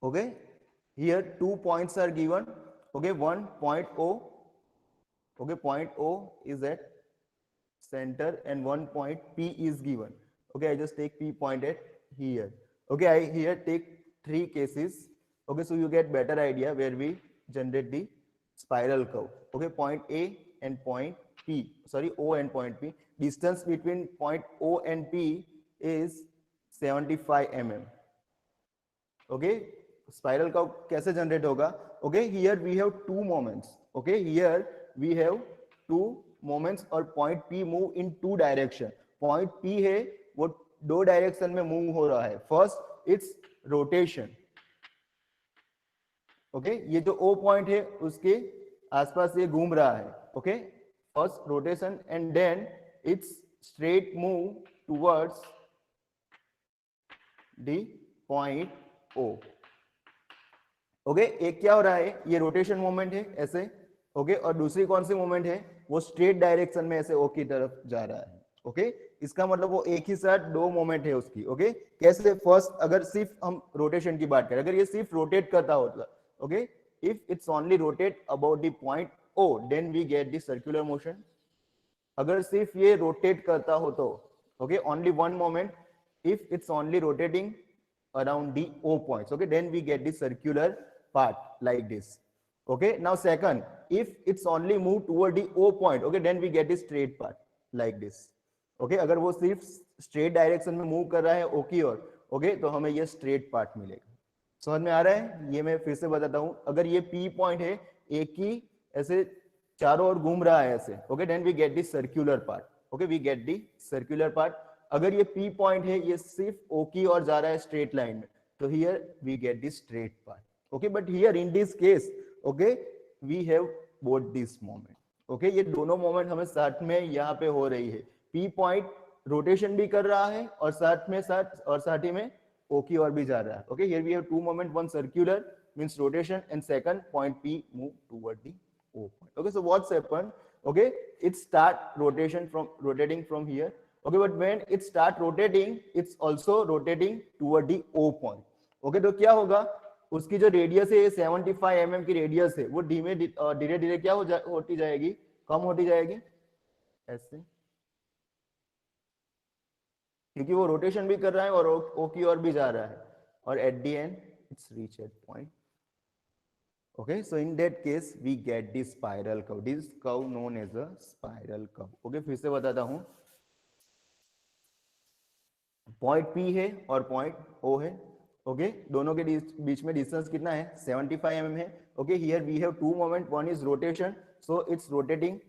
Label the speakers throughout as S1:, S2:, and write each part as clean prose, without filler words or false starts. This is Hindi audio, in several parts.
S1: Okay, here 2 points are given. Okay, one point O. Okay, point O is at center and one point P is given. Okay, I just take P point at here. Okay, I here take 3 cases. Okay, so you get better idea where we generate the spiral curve. Okay, point A and point P, sorry, O and point P. Distance between point O and P is 75 mm. Okay, spiral curve कैसे generate होगा? Okay, here we have 2 moments. Okay, here we have 2 moments और point P move in 2 direction. Point P है वो 2 डायरेक्शन में मूव हो रहा है. First it's rotation. ओके, ये जो O पॉइंट है उसके आसपास ये घूम रहा है. Okay, first rotation and then it's straight move towards the point O. Okay, एक क्या हो रहा है, ये रोटेशन मोमेंट है ऐसे. ओके, और दूसरी कौन सी मोमेंट है, वो स्ट्रेट डायरेक्शन में ऐसे O की तरफ जा रहा है. ओके, इसका मतलब वो एक ही साथ 2 मोमेंट है उसकी. ओके, कैसे? फर्स्ट अगर सिर्फ हम रोटेशन की बात करें, अगर ये सिर्फ रोटेट करता होता, okay, if it's only rotate about the point O, then we get the circular motion. अगर सिर्फ ये रोटेट करता हो तो, okay, only one moment, if it's only rotating around the O points, okay, then we get the circular part like this. Okay, now second, if it's only move toward the O point, okay, then we get the straight part like this. Okay, अगर वो सिर्फ straight direction में move कर रहा है O की ओर, okay, तो हमें ये straight part मिलेगा. समझ में आ रहा है? ये मैं फिर से बताता हूँ. अगर ये P point है, एक ही ऐसे चारों ओर घूम रहा है ऐसे, okay, then we get the circular part. Okay, we get the circular part. अगर ये P पॉइंट है, ये सिर्फ O की ओर जा रहा है स्ट्रेट लाइन में, तो here we get the straight part. Okay, but here in this case, okay, we have both this moment. Okay, ये दोनों मोमेंट हमें साथ में यहाँ पे हो रही है. P पॉइंट रोटेशन भी कर रहा है और साथ ही में O की ओर भी जा रहा है. Okay, here we have 2 moment, one circular means rotation and second point P move toward the O point. Okay, so what's happened? Okay, it start rotating from here. Okay, but when it start rotating, it's also rotating toward the O point. Okay, तो क्या होगा, उसकी जो रेडियस है 75 mm की रेडियस है, वो धीरे धीरे क्या होती जाएगी, कम होती जाएगी ऐसे, क्योंकि वो रोटेशन भी कर रहा है और O की ओर भी जा रहा है, और at the end it's reach at point. Okay, so in that case we get the spiral curve. This curve known as a spiral curve. Okay, फिर से बताता हूँ. पॉइंट P है और पॉइंट O है. ओके, दोनों के बीच में डिस्टेंस कितना है, 75 mm है. Okay, here we have 2 moment, one is rotation, so it's rotating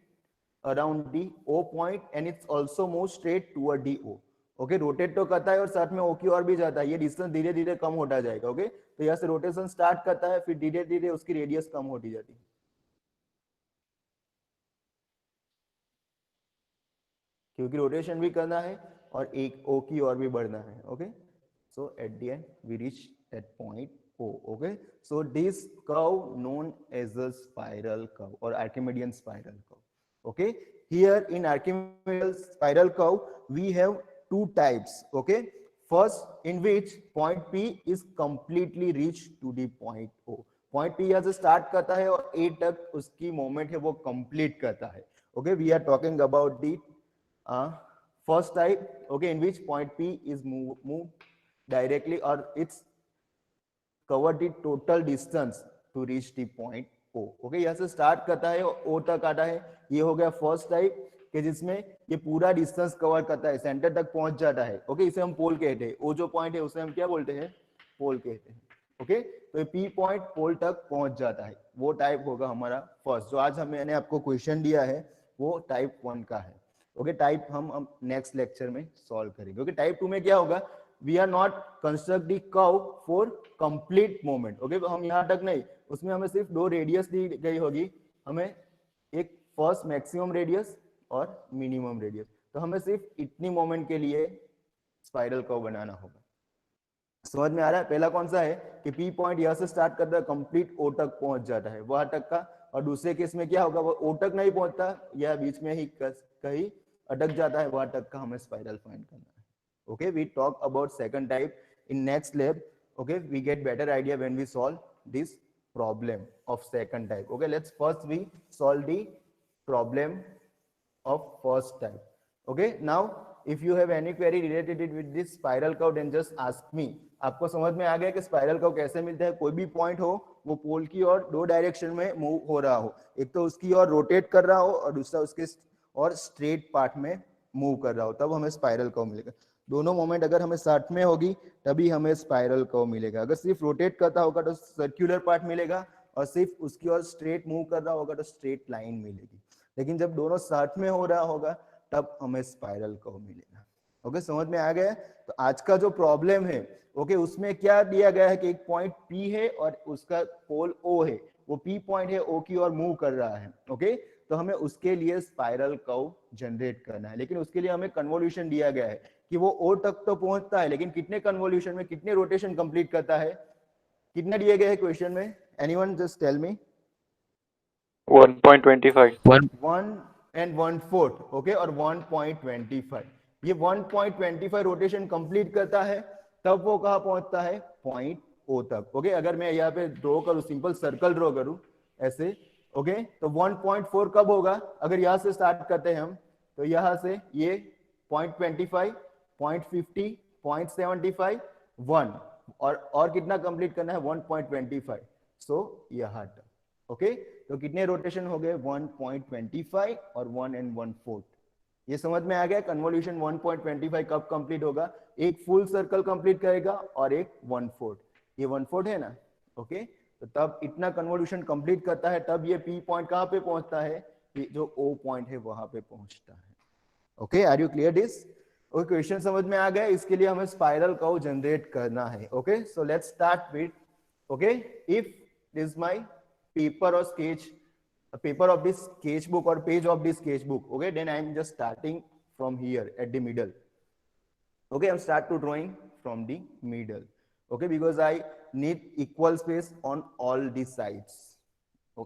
S1: around the O point and it's also move straight toward the O. Okay, rotate तो करता है और साथ में O की ओर भी जाता है. ये डिस्टेंस धीरे धीरे कम होता जाएगा. ओके, तो यहाँ से रोटेशन स्टार्ट करता है, फिर धीरे धीरे उसकी रेडियस कम होती जाती है, क्योंकि रोटेशन भी करना है और एक O की ओर भी बढ़ना है. Okay, so at the end we reach that point O. Okay, so this curve known as a spiral curve or Archimedean spiral curve. Okay, here in Archimedean spiral curve we have 2 types. Okay, first in which point P is completely reached to the point O. Point P यहाँ से start करता है और A तक उसकी moment है वो complete करता है. Okay, we are talking about the first type. Okay, in which point P is moved directly or it's covered the total distance to reach the point O. Okay, यहाँ से स्टार्ट करता है और O तक आता है. ये हो गया फर्स्ट टाइप कि जिसमें ये पूरा डिस्टेंस कवर करता है, सेंटर तक पहुंच जाता है. ओके, इसे हम पोल कहते हैं. O जो पॉइंट है उसे हम क्या बोलते हैं, पोल कहते हैं. ओके, तो ये P पॉइंट पोल तक पहुंच जाता है, वो टाइप होगा हमारा फर्स्ट. जो आज मैंने आपको क्वेश्चन दिया है वो टाइप 1 का है. ओके, टाइप हम नेक्स्ट लेक्चर में सॉल्व करेंगे. ओके, टाइप 2 में क्या होगा, we are not construct the curve for complete moment. Okay, हम यहाँ तक नहीं, उसमें हमें सिर्फ 2 रेडियस दी गई होगी, हमें एक फर्स्ट मैक्सिमम रेडियस और मिनिमम रेडियस. तो हमें सिर्फ इतनी मोमेंट के लिए स्पाइरल कर्व बनाना होगा. समझ में आ रहा है? पहला कौन सा है कि P पॉइंट यहाँ से स्टार्ट करता है, कंप्लीट O तक पहुंच जाता है, वहां तक का. और दूसरे केस में क्या होगा, वो O तक नहीं पहुंचता या बीच में ही कहीं अटक जाता है, वहां तक का हमें स्पाइरल फाइंड करना है. Okay, we talk about second type in next lab. Okay, we get better idea when we solve this problem of second type. Okay, let's first we solve the problem of first type. Okay, now if you have any query related with this spiral curve, then just ask me. आपको समझ में आ गया कि स्पाइरल कर्व कैसे मिलता है? कोई भी पॉइंट हो, वो पोल की ओर दो डायरेक्शन में मूव हो रहा हो, एक तो उसकी ओर रोटेट कर रहा हो और दूसरा उसके और स्ट्रेट पार्ट में मूव कर रहा हो, तब हमें स्पाइरल कर्व मिलेगा. दोनों मोमेंट अगर हमें साथ में होगी तभी हमें स्पाइरल कर्व मिलेगा. अगर सिर्फ रोटेट करता होगा तो सर्कुलर पार्ट मिलेगा, और सिर्फ उसकी ओर स्ट्रेट मूव कर रहा होगा तो स्ट्रेट लाइन मिलेगी. लेकिन जब दोनों साथ में हो रहा होगा तब हमें स्पाइरल कर्व मिलेगा. ओके, समझ में आ गया? तो आज का जो प्रॉब्लम है, ओके, उसमें क्या दिया गया है कि एक पॉइंट P है और उसका पोल O है, वो P पॉइंट है O की ओर मूव कर रहा है. ओके, तो हमें उसके लिए स्पाइरल कर्व जनरेट करना है, लेकिन उसके लिए हमें कन्वोल्यूशन दिया गया है कि वो O तक तो पहुंचता है, लेकिन कितने कन्वोल्यूशन में कितने रोटेशन कंप्लीट करता है, कितना दिया गया है क्वेश्चन में? Anyone just tell me.
S2: 1.25.
S1: 1 and 1/4. Okay, और 1.25. ये 1.25 रोटेशन कंप्लीट करता है, तब वो कहां पहुंचता है? पॉइंट O तक. ओके, अगर मैं यहाँ पे ड्रॉ करूं, सिंपल सर्कल ड्रॉ करूं ऐसे, ओके, तो 1.4 कब होगा? अगर यहां से स्टार्ट करते हैं हम, तो यहां से ये 0.25, 0.50, 0.75, 1, और कितना कंप्लीट करना है? 1.25. सो यहां तक. ओके, तो कितने रोटेशन हो गए? 1.25 और 1 and 1/4. ये समझ में आ गया? कन्वोल्यूशन 1.25 कब कंप्लीट होगा? एक फुल सर्कल कंप्लीट करेगा और एक 1/4. ये 1/4 है ना? ओके, तो तब इतना कन्वोल्यूशन कंप्लीट करता है, तब ये P पॉइंट कहां पे पहुंचता है? ये जो O पॉइंट है वहां पे पहुंचता है. Okay, are you clear this? Okay, question समझ में आ गया? इसके लिए हमें स्पाइरल कर्व जनरेट करना है. Okay, so let's start with, okay, if this my paper or sketch, a paper of this sketchbook or page of this sketchbook, okay, then I am just starting from here at the middle. Okay, I'm start to drawing from the middle. Okay, because I need equal space on all the sides.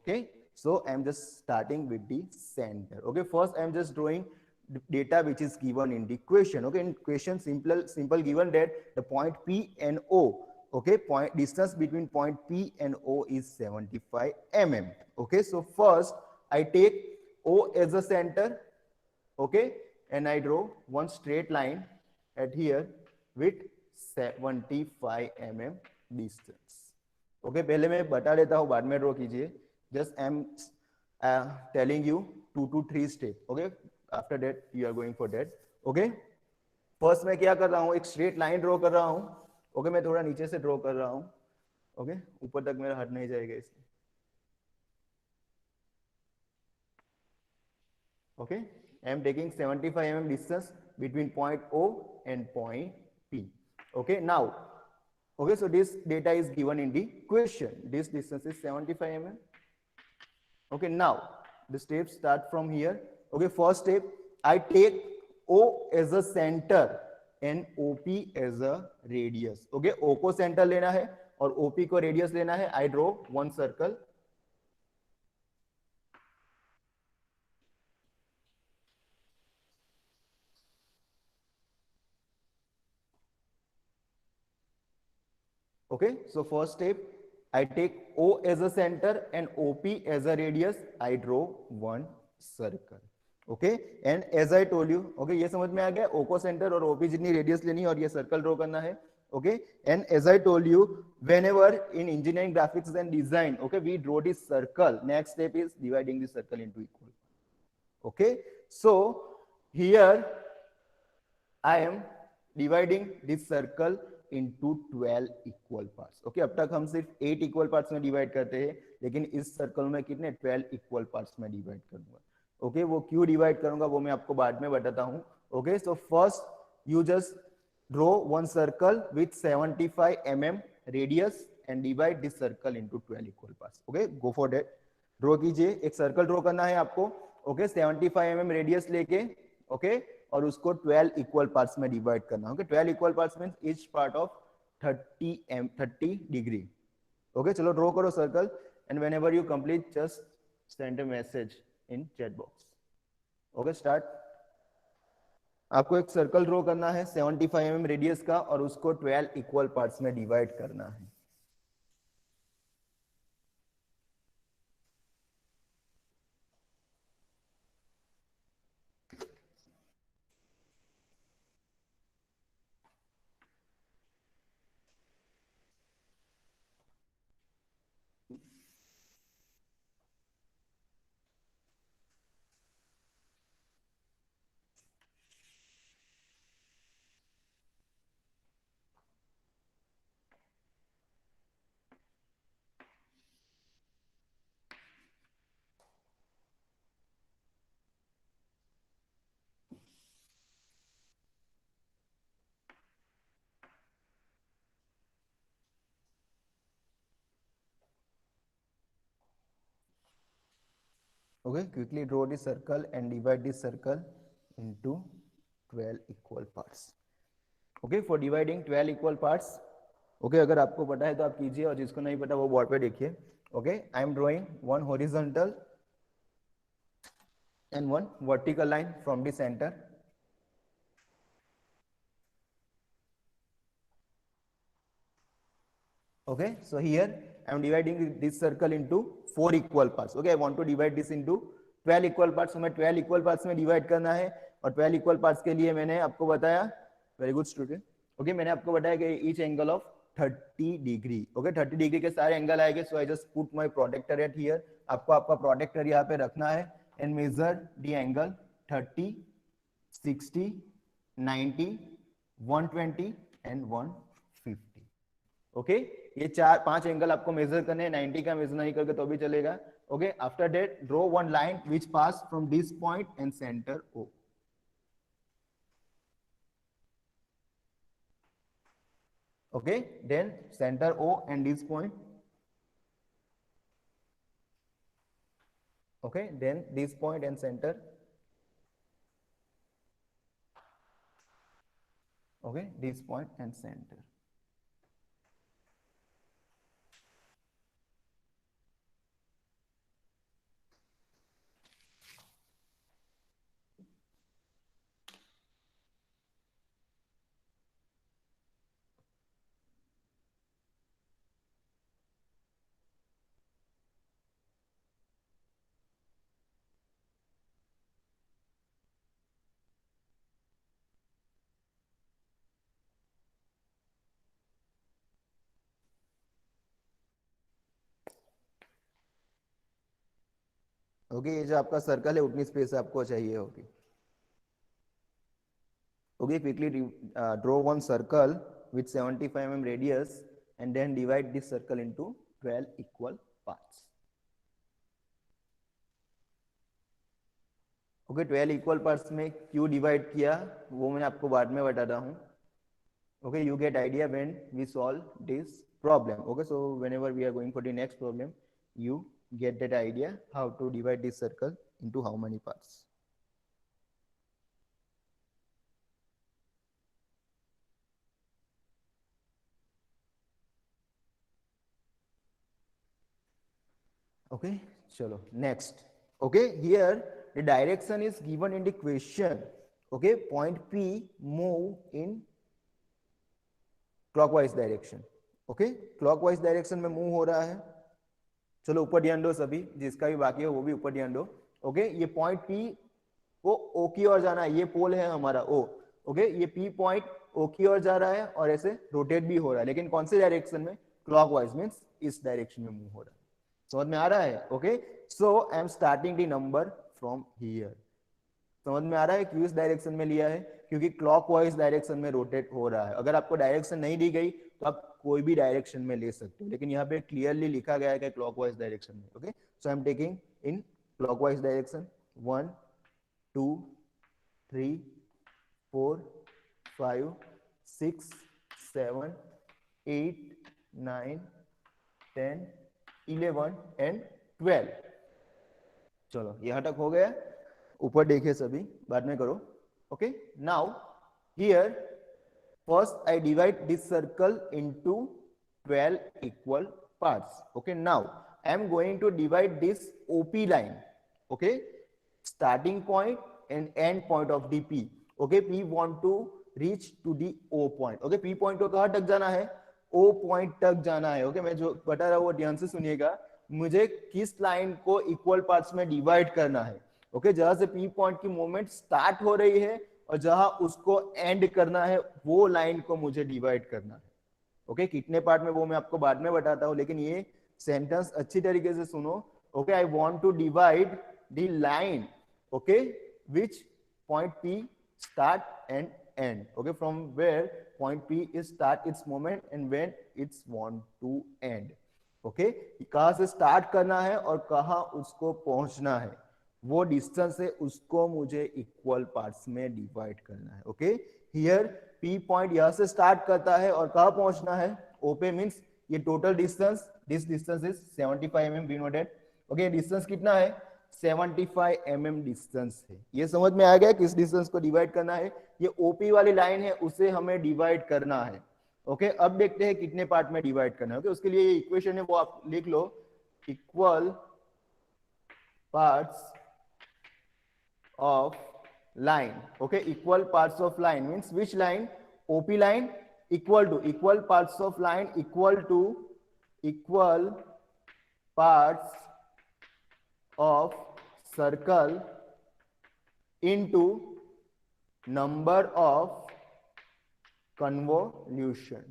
S1: Okay, so I'm just starting with the center. Okay, first I'm just drawing the data which is given in the question. Okay, in question simple given that the point P and O, okay, point distance between point P and O is 75 mm. Okay, so first I take O as a center, okay, and I draw one straight line at here with 75 mm distance. Okay, पहले मैं बता देता हूँ, बाद में ड्रॉ कीजिए. Just I'm telling you 2 to 3 step. Okay, after that you are going for that. Okay, first मैं क्या कर रहा हूँ? एक स्ट्रेट लाइन ड्रॉ कर रहा हूँ. ओके, मैं थोड़ा नीचे से ड्रॉ कर रहा हूँ. ओके, ऊपर तक मेरा हाथ नहीं जाएगा इसमें. Okay, I am taking 75 mm distance between point O and point P. Okay, now, okay, so this data is given in the question. This distance is 75 mm. Okay, now the steps start from here. Okay, first step, I take O as a center and OP as a radius. Okay, O को center लेना है और OP को radius लेना है. I draw one circle. Okay, so first step, I take O as a center and OP as a radius. I draw one circle. Okay, and as I told you, okay, ये समझ में आ गया? O को center और OP जितनी radius लेनी है और ये circle draw करना है. Okay, and as I told you, whenever in engineering graphics and design, okay, we draw this circle. Next step is dividing the circle into equal. Okay, so here I am dividing this circle into 12 equal parts. Okay, अब तक हम सिर्फ 8 equal parts में divide करते हैं, लेकिन इस circle में कितने 12 equal parts में divide करूंगा. Okay, वो क्यों divide करूंगा वो मैं आपको बाद में बताता हूँ. Okay, so first you just draw one circle with 75 mm radius and divide this circle into 12 equal parts. Okay, go for that. Draw कीजिए, एक circle draw करना है आपको. Okay, 75 mm radius लेके, okay, और उसको 12 इक्वल पार्ट्स में डिवाइड करना. Okay, 12 equal parts means each part of 30 degree. Okay, चलो ड्रॉ करो circle, and whenever you complete just send a message in chat box. Okay, start. आपको एक सर्कल ड्रॉ करना है 75 mm रेडियस का और उसको 12 इक्वल पार्ट्स में डिवाइड करना है। Okay, quickly draw the circle and divide the circle into 12 equal parts. Okay, for dividing 12 equal parts. Okay, अगर आपको पता है तो आप कीजिए और जिसको नहीं पता वो बोर्ड पे देखिए. Okay, I am drawing one horizontal and one vertical line from the center. Okay, so here I am dividing this circle into 4 equal parts. Okay, I want to divide this into 12 equal parts. So मैं 12 equal parts में divide करना है और 12 equal parts के लिए मैंने आपको बताया, very good student. Okay, मैंने आपको बताया कि each angle of 30 degree. Okay, 30 degree के सारे एंगल आएंगे. So I just put my protractor at here. आपको आपका प्रोटेक्टर यहाँ पे रखना है and measure the angle 30, 60, 90, 120 and 150. Okay, ये 4-5 एंगल आपको मेजर करने हैं. 90 का मेजर नहीं करके तो भी चलेगा. Okay, after that draw one line which pass from this point and centre O. Okay, then centre O and this point. Okay, then this point and centre. Okay, this point and centre. Okay, ये जो आपका सर्कल है उतनी स्पेस आपको चाहिए होगी. Okay, quickly draw one circle with 75 mm radius and then divide this circle into 12 equal parts. Okay, 12 equal parts में क्यों divide किया वो मैं आपको बाद में बताता हूँ. Okay, you get idea when we solve this problem. Okay, so whenever we are going for the next problem, you get that idea how to divide this circle into how many parts. Okay, chalo next. Okay, here the direction is given in the question. Okay, point P move in clockwise direction. Okay, clockwise direction में move हो रहा है. चलो ऊपर ध्यान दो सभी, जिसका भी बाकी है वो भी ऊपर ध्यान दो. ओके, ये पॉइंट P को O की ओर जाना है. ये पोल है हमारा O. ओके, ये P पॉइंट O की ओर जा रहा है और ऐसे रोटेट भी हो रहा है, लेकिन कौन से डायरेक्शन में? क्लॉकवाइज, मींस इस डायरेक्शन में मूव हो रहा है. समझ में आ रहा है? Okay, so I am starting the number from here. समझ में आ रहा है क्यों इस डायरेक्शन में लिया है? क्योंकि क्लॉकवाइज डायरेक्शन में रोटेट हो रहा है. अगर आपको डायरेक्शन नहीं दी गई तो आप कोई भी डायरेक्शन में ले सकते हो, लेकिन यहाँ पे क्लियरली लिखा गया है कि क्लॉकवाइज डायरेक्शन में. Okay, so I am taking in clockwise direction. 1 2 3 4 5 6 7 8 9 10 11 and 12. चलो यहां तक हो गया. ऊपर देखिए सभी, बाद में करो. Okay, now here first I divide this circle into 12 equal parts. Okay, now I am going to divide this OP line. Okay, starting point and end point of the P. Okay P want to reach to the O point. Okay P point को कहां तक जाना है, ओ पॉइंट तक जाना है। ओके मैं जो बता रहा हूं वो ध्यान से सुनिएगा, मुझे किस लाइन को इक्वल पार्ट्स में डिवाइड करना है। ओके जहां से पी पॉइंट की मूवमेंट स्टार्ट हो रही है और जहां उसको एंड करना है वो लाइन को मुझे डिवाइड करना है। ओके कितने पार्ट में वो मैं आपको बाद में बताता हूं, लेकिन ये सेंटेंस अच्छी तरीके से सुनो। Okay I want to divide the line okay which point P start and end, okay, from where point P is start its moment and when it's want to end, okay, कहां से स्टार्ट करना है और कहां उसको पहुंचना है, वो डिस्टेंस है उसको मुझे इक्वल पार्ट्स में डिवाइड करना है। ओके हियर P पॉइंट यहां से स्टार्ट करता है और कहां पहुंचना है, O पे, मींस ये total distance, this distance is 75 mm, be noted. Okay distance कितना है, 75 mm डिस्टेंस है। ये समझ में आ गया किस डिस्टेंस को डिवाइड करना है, ये ओपी वाली लाइन है उसे हमें डिवाइड करना है। ओके अब देखते हैं कितने पार्ट में डिवाइड करना है। ओके उसके लिए ये इक्वेशन है वो आप लिख लो, equal parts of line. Okay equal parts of line means which line, OP line equal parts of line equal parts of circle into number of convolution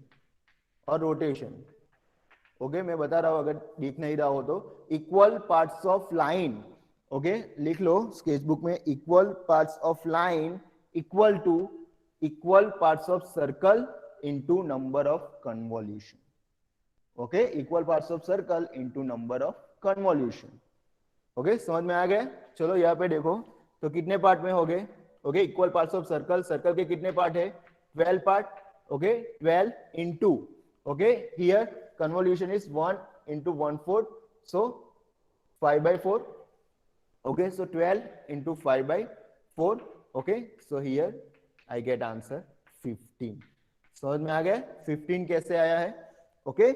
S1: और rotation। ओके मैं बता रहा हूं अगर दिख नहीं रहा हो तो, equal parts of line. Okay लिख लो स्केच बुक में, equal parts of line equal to equal parts of circle into number of convolution. Okay equal parts of circle into number of convolution. Okay समझ में आ गया। चलो यहाँ पे देखो तो कितने पार्ट में हो गए। Okay equal parts of circle, circle के कितने पार्ट है, 12 part. Okay 12 into, okay here convolution is 1 into 1/4, so 5/4। Okay so 12 into 5/4। Okay so here I get answer 15। समझ में आ गया 15 कैसे आया है। ओके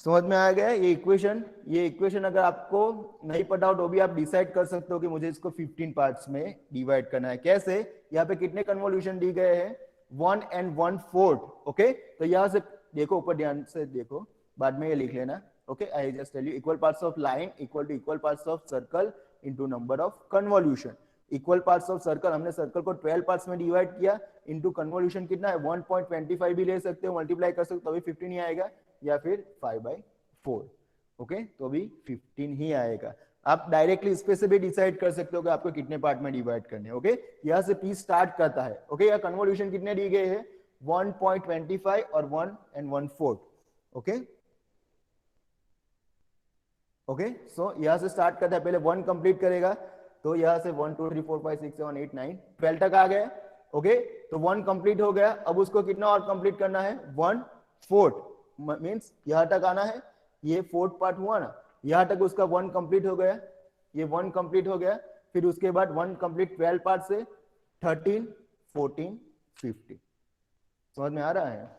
S1: समझ में आ गया। ये इक्वेशन अगर आपको नहीं पता हो तो भी आप डिसाइड कर सकते हो कि मुझे इसको 15 पार्ट्स में डिवाइड करना है। कैसे, यहाँ पे कितने कन्वोल्यूशन दी गए हैं, 1 and 1/4। ओके तो यहाँ से देखो, ऊपर ध्यान से देखो, बाद में ये लिख लेना। Okay I just tell you, equal parts of line equal to equal parts of circle into number of convolution. Equal parts of circle, हमने सर्कल को 12 पार्ट्स में डिवाइड किया, इनटू कन्वोल्यूशन कितना है 1.25 भी ले सकते हो, मल्टीप्लाई कर सकते हो, तो अभी 15 ही आएगा, या फिर 5/4। ओके तो अभी 15 ही आएगा। आप डायरेक्टली इस पे से भी डिसाइड कर सकते हो कि आपको कितने पार्ट में डिवाइड करने हैं। ओके यहां से पी स्टार्ट करता है। ओके यह कन्वोल्यूशन कितने दिए गए हैं, 1.25 और 1 and 1/4। ओके ओके सो यहां से स्टार्ट करता है, पहले 1 कंप्लीट करेगा, तो यहां से 1 2 3 4 5 6 7 8 9 12 तक आ गया। ओके तो 1 कंप्लीट हो गया, अब उसको कितना और कंप्लीट करना है, 1/4 मींस यहां तक आना है, ये 4th पार्ट हुआ ना, यहां तक उसका 1 कंप्लीट हो गया, ये 1 कंप्लीट हो गया, फिर उसके बाद 1 कंप्लीट 12 पार्ट से 13 14 15। समझ में आ रहा है।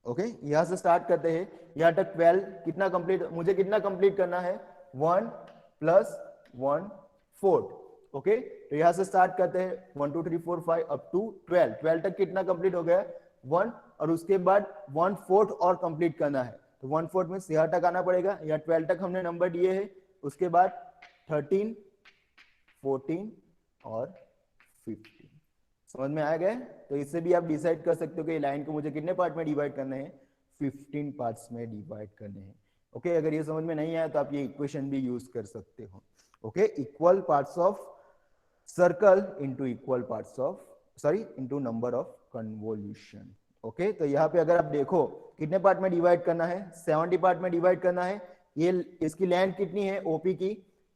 S1: ओके यहां से स्टार्ट करते हैं, यहां तक 12 कितना कंप्लीट, मुझे कितना कंप्लीट करना है, 1 + 1/4। ओके तो यहां से स्टार्ट करते हैं 1 2 3 4 5 अप टू 12 तक कितना कंप्लीट हो गया, 1, और उसके बाद 1/4 और कंप्लीट करना है, तो 1/4 में यहां तक आना पड़ेगा, या 12 तक हमने नंबर दिए हैं, उसके बाद 13 14 और 15। समझ में आ गए। तो इससे भी आप डिसाइड कर सकते हो कि लाइन को मुझे कितने पार्ट में डिवाइड करने हैं, 15 पार्ट्स में डिवाइड करने हैं। ओके अगर ये समझ में नहीं आया तो आप ये इक्वेशन भी यूज कर सकते हो। Okay equal parts of circle into equal parts of into number of convolution. Okay तो यहाँ पे अगर आप देखो कितने पार्ट में डिवाइड करना है, 70 पार्ट में डिवाइड करना है। ये इसकी लेंथ कितनी है ओपी की,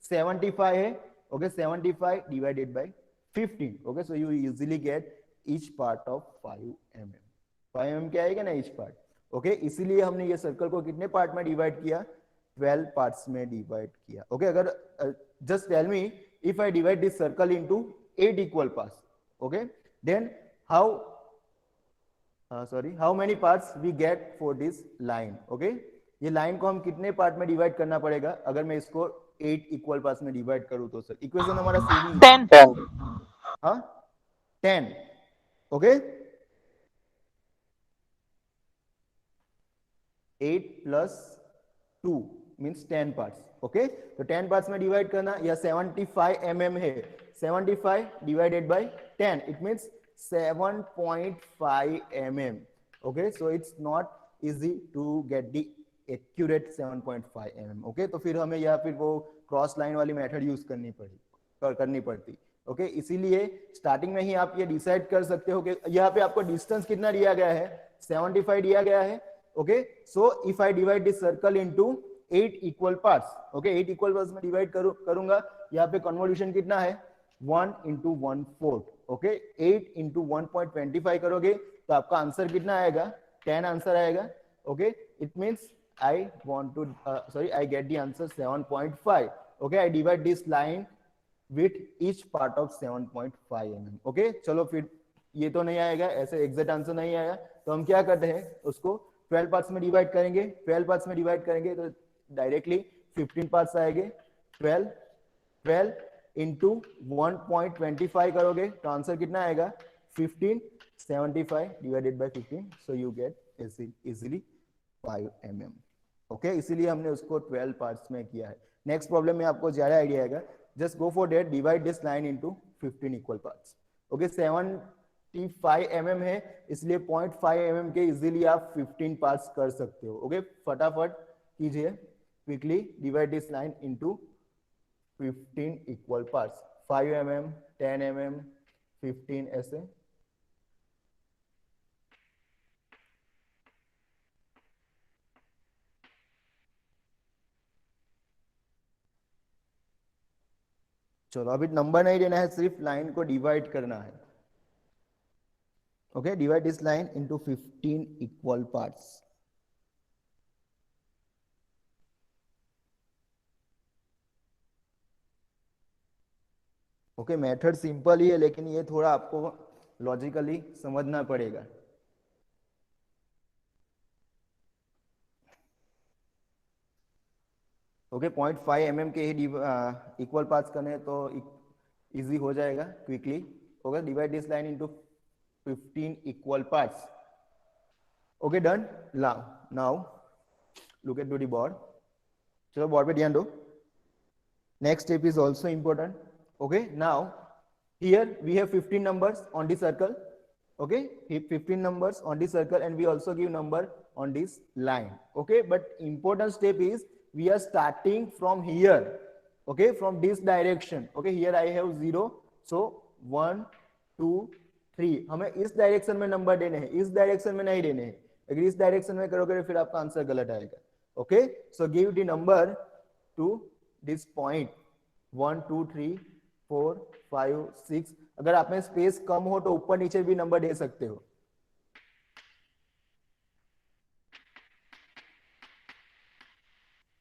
S1: 75 है। Okay 75 divided bye 15। Okay so you easily get each part of 5 mm। 5 mm क्या आएगा ना, ईच पार्ट। ओके इसीलिए हमने ये सर्कल को कितने पार्ट में डिवाइड किया, 12 पार्ट्स में डिवाइड किया। ओके अगर just tell me, if I divide this circle into 8 equal parts, okay, then how many parts we get for this line? Okay, ये लाइन को हम कितने पार्ट में डिवाइड करना पड़ेगा, अगर मैं इसको 8 इक्वल पार्ट्स में डिवाइड करूं तो सर इक्वेशन हमारा सीधी
S2: 10
S1: हाँ 10 okay 8 plus 2 means 10 parts okay तो 10 पार्ट्स में डिवाइड करना या 75 है 75 divided by 10 it means 7.5 okay so it's not easy to get the accurate 7.5 okay तो फिर हमें या फिर वो क्रॉस लाइन वाली मेथड यूज करनी पड़ती ओके इसीलिए स्टार्टिंग में ही आप ये डिसाइड कर सकते हो कि यहाँ पे आपको डिस्टेंस कितना दिया गया है 75 दिया गया है okay so if I divide this circle into 8 equal parts okay 8 equal parts में डिवाइड करूंगा यहाँ पे कन्वोल्यूशन कितना है 1 इंटू 1/4 ओके 8 इंटू 1.25 करोगे तो आपका आंसर कितना आएगा 10 आंसर आएगा okay it means I want to I get the answer 7.5 okay I divide this line with each part of 7.5 okay चलो फिर ये तो नहीं आएगा ऐसे एग्जैक्ट आंसर नहीं आया तो हम क्या करते हैं उसको 12 पार्ट्स में डिवाइड करेंगे 12 पार्ट्स में डिवाइड करेंगे तो डायरेक्टली 15 पार्ट्स आएंगे 12 इंटू 1.25 करोगे तो आंसर कितना आएगा 15 75 divided bye 15 so you get easily 5 okay इसीलिए हमने उसको 12 पार्ट्स में किया है नेक्स्ट प्रॉब्लम में आपको ज्यादा आइडिया आएगा just go for that divide this line into 15 equal parts okay 75 है इसलिए 0.5 के इजीली आप 15 पार्ट्स कर सकते हो ओके फटाफट कीजिए quickly divide this line into 15 equal parts 5 10 15 ऐसे चलो अभी नंबर नहीं देना है सिर्फ लाइन को डिवाइड करना है okay divide this line into 15 equal parts okay method simple ही है लेकिन ये थोड़ा आपको लॉजिकली समझना पड़ेगा ओके 0.5 के ही इक्वल पार्ट्स करने तो इजी हो जाएगा quickly okay divide this line into 15 equal parts okay done now look at to the board चलो बोर्ड पे ध्यान दो next step is also important okay now here we have 15 numbers on the circle okay 15 numbers on the circle and we also give number on this line okay but important step is we are starting from here okay from this direction okay here I have 0 so 1 2 3 हमें इस डायरेक्शन में नंबर देने हैं इस डायरेक्शन में नहीं देने हैं अगर इस डायरेक्शन में करोगे फिर आपका आंसर गलत आएगा okay so give the number two this point 1 2 3 4 5 6 अगर आप में स्पेस कम हो तो ऊपर नीचे भी नंबर दे सकते हो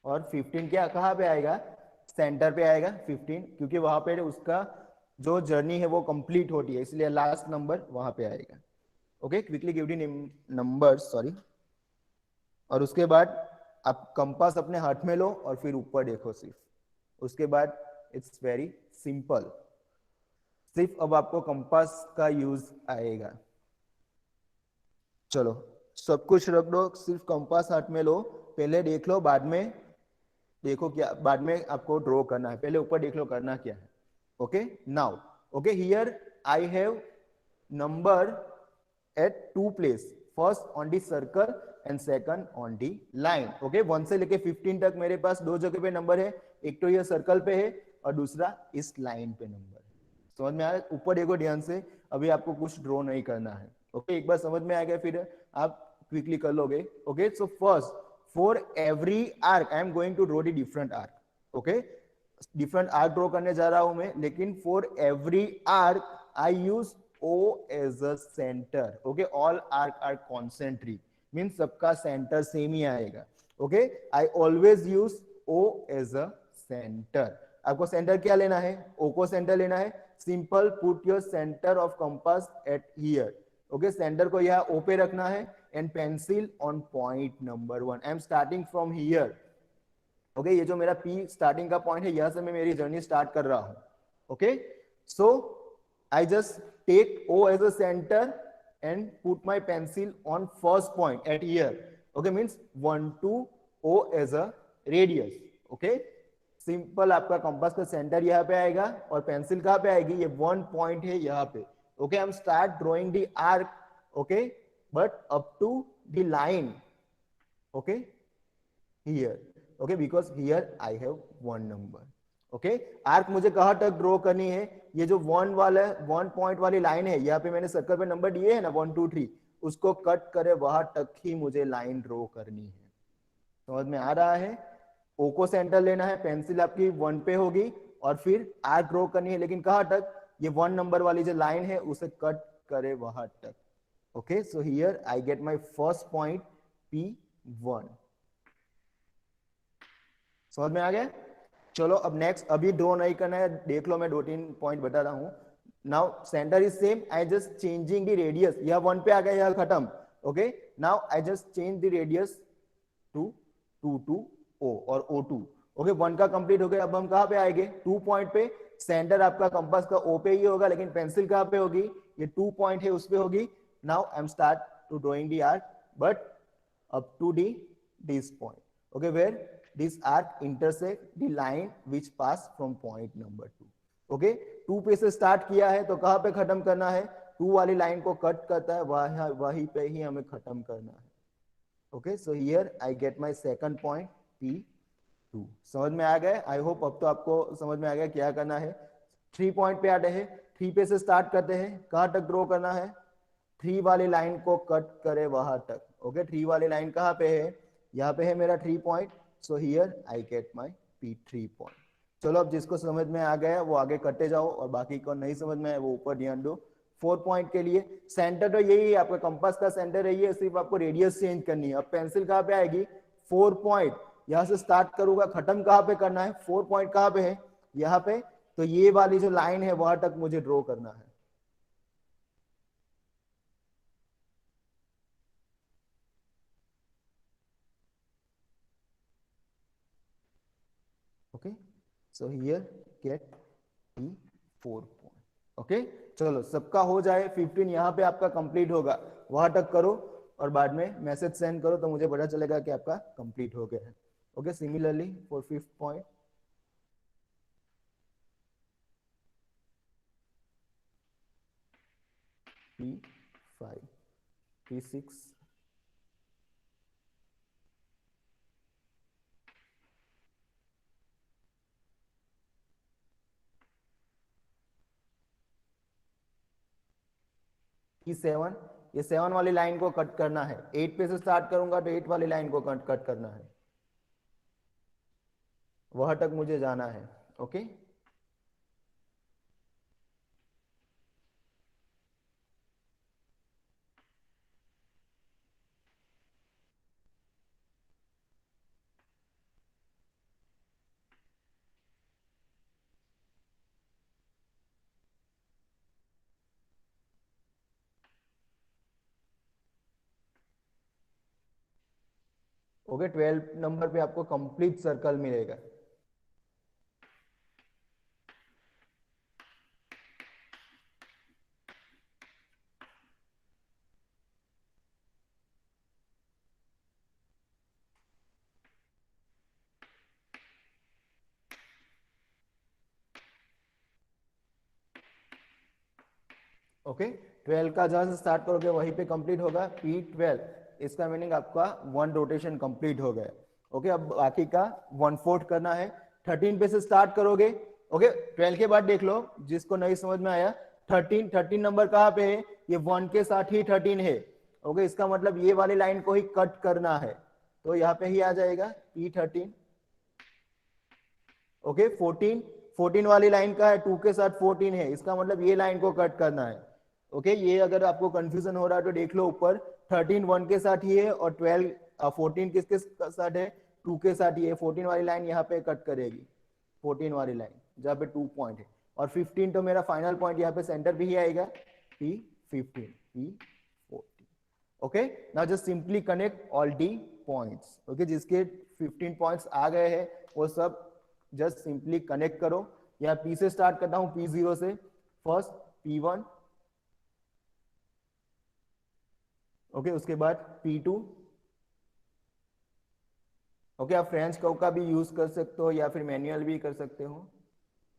S1: और 15 क्या कहां पे आएगा सेंटर पे आएगा 15 क्योंकि वहां पे उसका जो जर्नी है वो कंप्लीट होती है इसलिए लास्ट नंबर वहां पे आएगा okay quickly give the number sorry और उसके बाद आप कंपास अपने हाथ में लो और फिर ऊपर देखो सिर्फ उसके बाद इट्स वेरी सिंपल सिर्फ अब आपको कंपास का यूज आएगा चलो सब कुछ रख दो सिर्फ कंपास हाथ में लो पहले देख लो बाद में देखो क्या बाद में आपको ड्रॉ करना है पहले ऊपर देख लो करना क्या है okay now okay here I have number at two place first on the circle and second on the line okay 1 से लेके 15 तक मेरे पास दो जगह पे नंबर है एक तो ये सर्कल पे है और दूसरा इस लाइन पे नंबर है समझ में आया ऊपर देखो ध्यान से अभी आपको कुछ ड्रॉ नहीं करना है ओके एक बार समझ में आ गया फिर आप क्विकली कर लोगे okay so first for every arc I am going to draw the different arc okay different arc draw करने जा रहा हूं मैं लेकिन for every arc I use O as a center okay all arc are concentric means सबका सेंटर सेम ही आएगा okay I always use O as a center आपको सेंटर क्या लेना है O को सेंटर लेना है simple put your centre of compass eight here okay centre को यहाँ O पे रखना है and pencil on point number 1 I am starting from here okay ये जो मेरा P स्टार्टिंग का पॉइंट है, यहां से मैं मेरी जर्नी स्टार्ट कर रहा हूं. Okay so I just take O as a center and put my pencil on first point at here. Okay, means 1 to O as a radius. Okay, simple आपका कंपास का सेंटर यहाँ पे आएगा और पेंसिल कहाँ पे आएगी, ये 1 पॉइंट है यहाँ पे. Okay I am start drawing the arc. Okay but up to the line. Okay here. Okay because here I have 1 number. Okay arc मुझे कहां तक ड्रॉ करनी है, ये जो 1 पॉइंट वाली लाइन है, यहाँ पे मैंने सर्कल पे नंबर दिए है ना 1 2 3, उसको कट करे वहां तक ही मुझे लाइन ड्रॉ करनी है. समझ में आ रहा है. ओ को सेंटर लेना है, पेंसिल आपकी 1 पे होगी और फिर आर्क ड्रॉ करनी है, लेकिन कहां तक, ये 1 नंबर वाली जो लाइन है उसे कट करे वहां तक. Okay so here I get my first point P1. समझ में आ गया. चलो अब नेक्स्ट, अभी ड्रॉ नहीं करना है, देख लो मैं 2-3 पॉइंट बता रहा हूं. Now centre is same, I just changing the radius. यह 1 पे आ गया, यह खत्म. Okay now I just change the radius to 2 to O और O2. ओके 1 का कंप्लीट हो गया. अब हम कहां पे आएंगे, 2 पॉइंट पे. सेंटर आपका कंपास का O पे ही होगा, लेकिन पेंसिल कहां पे होगी, ये 2 पॉइंट है उस पे होगी. Now I am start to drawing the arc but up to this point. Okay, where this arc intersect the line which pass from point number 2. Okay, 2 पे से स्टार्ट किया है तो कहां पे खत्म करना है, 2 वाली लाइन को कट करता है, वहीं पे ही हमें खत्म करना है. Okay so here I get my second point P2. समझ में आ गया. आई होप अब तो आपको समझ में आ गया क्या करना है. 3 पॉइंट पे आते हैं, 3 पे से स्टार्ट करते हैं, कहां तक ड्रॉ करना है, 3 वाली लाइन को कट करे वहां तक. ओके 3 वाली लाइन कहां पे है, यहाँ पे है मेरा 3 point. So here I get my P3 point. चलो अब जिसको समझ में आ गया वो आगे करते जाओ, और बाकी को नहीं समझ में आया वो ऊपर ध्यान दो. 4 पॉइंट के लिए सेंटर तो यही है, आपका कंपास का सेंटर यही है, सिर्फ आपको रेडियस चेंज करनी है. अब पेंसिल कहां पे आएगी, 4 पॉइंट. यहां से स्टार्ट करूंगा, खत्म कहां पे करना है, 4 पॉइंट कहां पे है, यहाँ पे. तो ये वाली जो लाइन है वहां तक मुझे ड्रॉ करना है. Okay so here get P4 point. Okay चलो सबका हो जाए, 15 यहाँ पे आपका कंप्लीट होगा, वहां तक करो और बाद में मैसेज सेंड करो तो मुझे पता चलेगा कि आपका कंप्लीट हो गया है. Okay similarly for 5th point P5 P6 P7. ये 7 वाली लाइन को कट करना है. 8 पे से स्टार्ट करूंगा तो 8 वाली लाइन को कट करना है, वहां तक मुझे जाना है. ओके ओके 12 नंबर पे आपको कंप्लीट सर्कल मिलेगा. ओके 12 का जहां से स्टार्ट करोगे वहीं पे कंप्लीट होगा P12. इसका मीनिंग आपका 1 रोटेशन कंप्लीट हो गया. ओके अब बाकी का 1/4 करना है. 13 पे से स्टार्ट करोगे. ओके 12 के बाद देख लो जिसको नहीं समझ में आया, 13 नंबर कहां पे है, ये 1 के साथ ही 13 है. ओके इसका मतलब ये वाली लाइन को ही कट करना है, तो यहाँ पे ही आ जाएगा P13. ओके 14 वाली लाइन का है, 2 के साथ 14 है, इसका मतलब ये लाइन को कट करना है. ओके ये अगर आपको कंफ्यूजन हो रहा है तो देख लो ऊपर, 13 1 के साथ ही है और 14 किसके साथ है, 2 के साथ ही है. 14 वाली लाइन यहाँ पे कट करेगी, 14 वाली लाइन जहाँ पे 2 पॉइंट है. और 15 तो मेरा फाइनल पॉइंट यहाँ पे सेंटर भी ही आएगा, P15 P14. Okay now just simply connect all the points, okay, जिसके 15 पॉइंट्स आ गए हैं वो सब जस्ट सिंपली कनेक्ट करो। या पी से स्टार्ट करता हूं, P0 से, फर्स्ट P1, ओके, उसके बाद P2, ओके, आप फ्रेंच कर्व का भी यूज कर सकते हो या फिर मैनुअल भी कर सकते हो।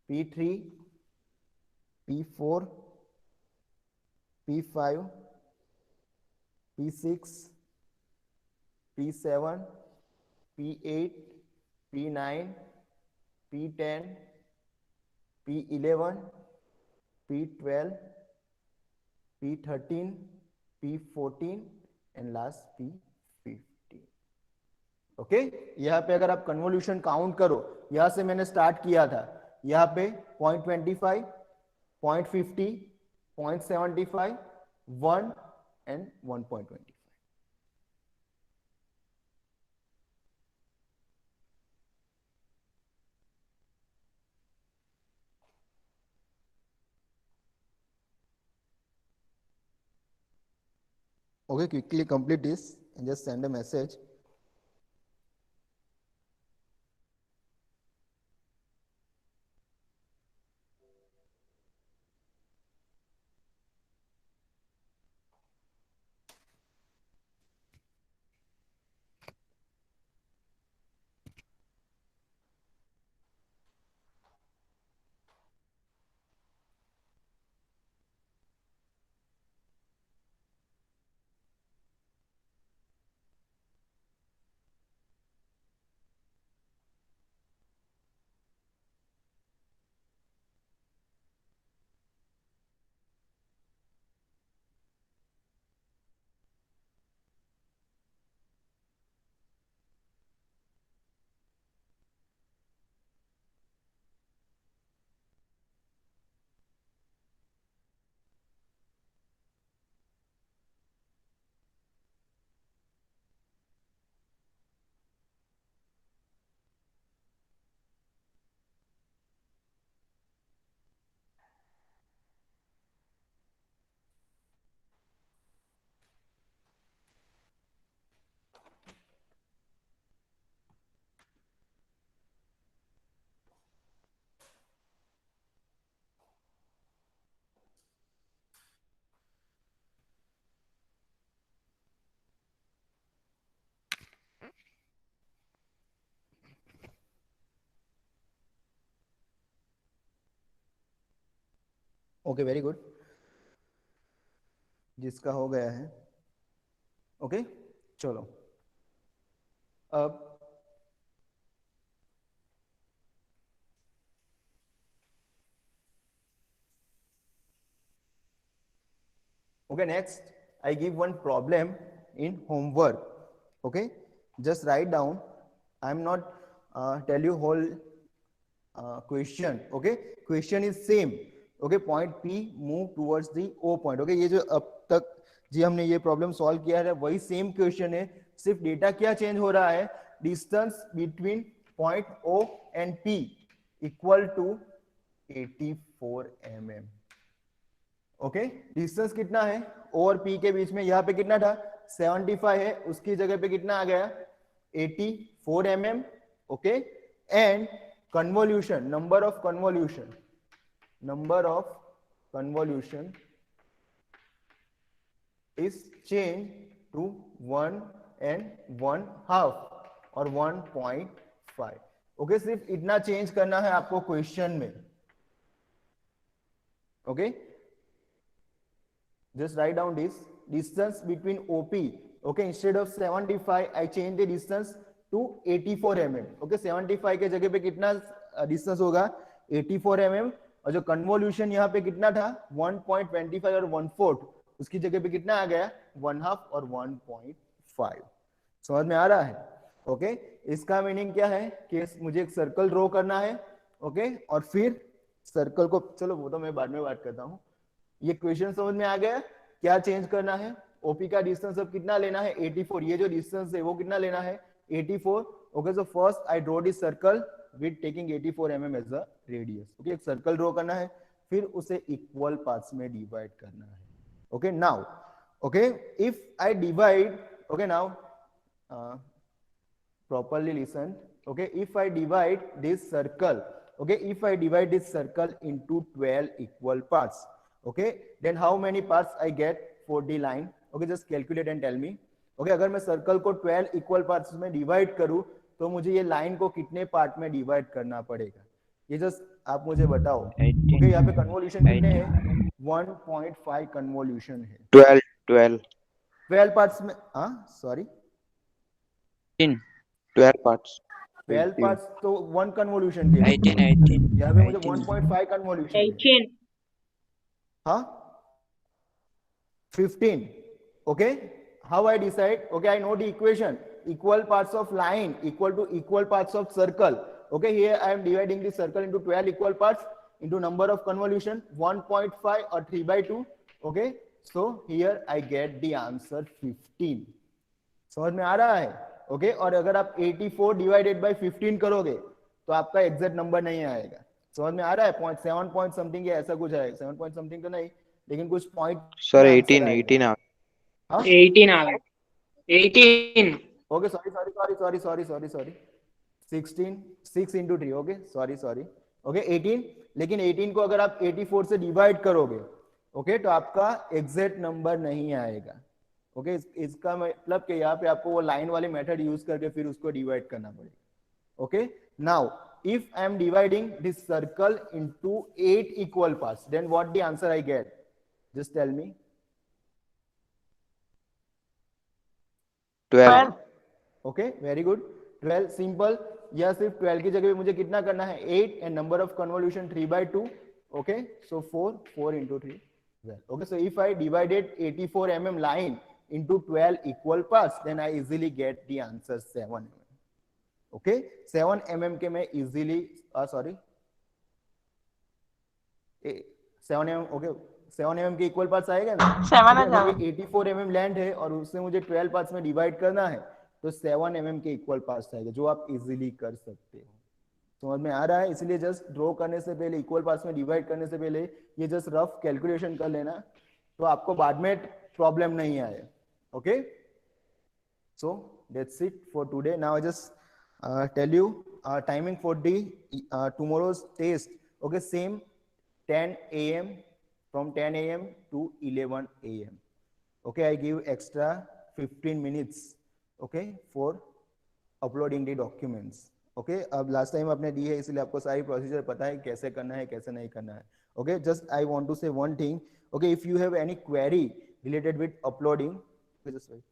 S1: P3, P4, P5, P6, P7, P8, P9, P10, P11, P12, P13, P14 and last P15। Okay, यहाँ पे अगर आप कन्वोल्यूशन काउंट करो, यहां से मैंने स्टार्ट किया था, यहाँ पे 0.25, 0.50, 0.75, 1 and 1.25। Okay, quickly complete this and just send a message. Okay, very good, जिसका हो गया है। ओके, चलो अब okay, next I give one problem in homework. Okay, just write down. I'm not tell you whole question. Okay, question is same. Okay, point P move towards the O point. Okay, ये जो अब तक जी हमने ये प्रॉब्लम सॉल्व किया है वही सेम क्वेश्चन है, सिर्फ डेटा क्या चेंज हो रहा है, distance between point O and P equal to 84 mm। Okay, distance कितना है O और P के बीच में, यहाँ पे कितना था 75 है, उसकी जगह पे कितना आ गया 84 mm। Okay, and convolution, number of convolution is changed to 1 and 1/2 और 1.5। ओके, सिर्फ इतना चेंज करना है आपको क्वेश्चन में। Okay, just write down this distance between OP। okay, instead of 75 I change the distance to 84 mm। okay, 75 के जगह पे कितना डिस्टेंस होगा 84 mm, और जो कन्वोल्यूशन यहाँ पे कितना था 1.25 और 1/4, उसकी जगह पे कितना आ गया 1/2 और 1.5। समझ में आ रहा है? ओके, इसका मीनिंग क्या है कि मुझे एक सर्कल ड्रॉ करना है। ओके, और फिर सर्कल को, चलो वो तो मैं बाद में बात करता हूँ। ये क्वेश्चन समझ में आ गया, क्या चेंज करना है, ओपी का डिस्टेंस अब कितना लेना है 84, ये जो डिस्टेंस है वो कितना लेना है 84। Okay, so first I draw this circle with taking 84 mm as a radius. Okay, एक सर्कल ड्रॉ करना है, फिर उसे इक्वल पार्ट्स में डिवाइड करना है। Okay, now okay, if I divide, okay now properly listen. Okay, if I divide this circle, okay, if I divide this circle into 12 equal parts, okay, then how many parts I get for the line? Okay, just calculate and tell me. Okay, अगर मैं सर्कल को 12 इक्वल पार्ट्स में डिवाइड करूं तो मुझे ये लाइन को कितने पार्ट में डिवाइड करना पड़ेगा, ये जस्ट आप मुझे बताओ. ओके, यहाँ पे कन्वोल्यूशन कितने हैं? 1.5 कन्वोल्यूशन है. 12 पार्ट्स में, हाँ सॉरी
S2: 12 parts.
S1: 12 पार्ट्स तो 1 कन्वोल्यूशन के लिए.
S3: 18
S1: यहाँ पे मुझे 1.5 कन्वोल्यूशन है.
S4: 18
S1: हाँ 15. Okay, how I decide? Okay, I know the equation. Equal parts of line equal to equal parts of circle. Okay, here I am dividing the circle into 12 equal parts into number of convolution 1.5 or 3/2. Okay, so here I get the answer 15. समझ में आ रहा है? Okay, और अगर आप 84 डिवाइडेड बाय 15 करोगे तो आपका एग्जैक्ट नंबर नहीं आएगा. समझ में आ रहा है? 0.7 पॉइंट समथिंग या ऐसा कुछ है. 7 पॉइंट समथिंग तो नहीं, लेकिन कुछ पॉइंट.
S2: Sir, 18
S1: हाँ
S4: 18 आ गया. 18
S1: okay, sorry 16 6 into 3. Okay sorry okay 18. लेकिन 18 को अगर आप 84 से डिवाइड करोगे, ओके, तो आपका एग्जैक्ट नंबर नहीं आएगा. ओके, इसका मतलब कि यहाँ पे आपको वो लाइन वाले मेथड यूज करके फिर उसको डिवाइड करना पड़ेगा. Okay, now if I am dividing this circle into 8 equal parts, then what the answer I get? Just tell me.
S2: 12.
S1: Okay, very good. 12 simple. या सिर्फ 12 की जगह पे मुझे कितना करना है? 8 and number of convolution 3/2. Okay, so 4 into 3. Okay, so if I divided 84 mm line into 12 equal parts, then I easily get the answer 7 mm. Okay, 7 mm के मैं easily, sorry, 7 mm. Okay, 7 mm के इक्वल पार्ट्स आएगा ना? 84 mm लैंड है और उससे मुझे 12 पार्ट्स में डिवाइड करना है, तो 7 mm के इक्वल पार्ट्स आएगा, जो आप इजीली कर सकते हो. समझ में आ रहा है? इसलिए जस्ट ड्रॉ करने से पहले, इक्वल पार्ट्स में डिवाइड करने से पहले ये जस्ट रफ कैलकुलेशन कर लेना, तो आपको बाद में प्रॉब्लम नहीं आए. Okay, so that's it for today. Now I just tell you timing for the tomorrow's test. Okay, same 10 AM from 10 AM to 11 AM. Okay, I give extra 15 minutes, okay, for uploading the documents. Okay, अब लास्ट टाइम आपने दी है इसलिए आपको सारी प्रोसीजर पता है कैसे करना है कैसे नहीं करना है. Okay, just I want to say one thing. Okay, if you have any query related with uploading, okay, just wait.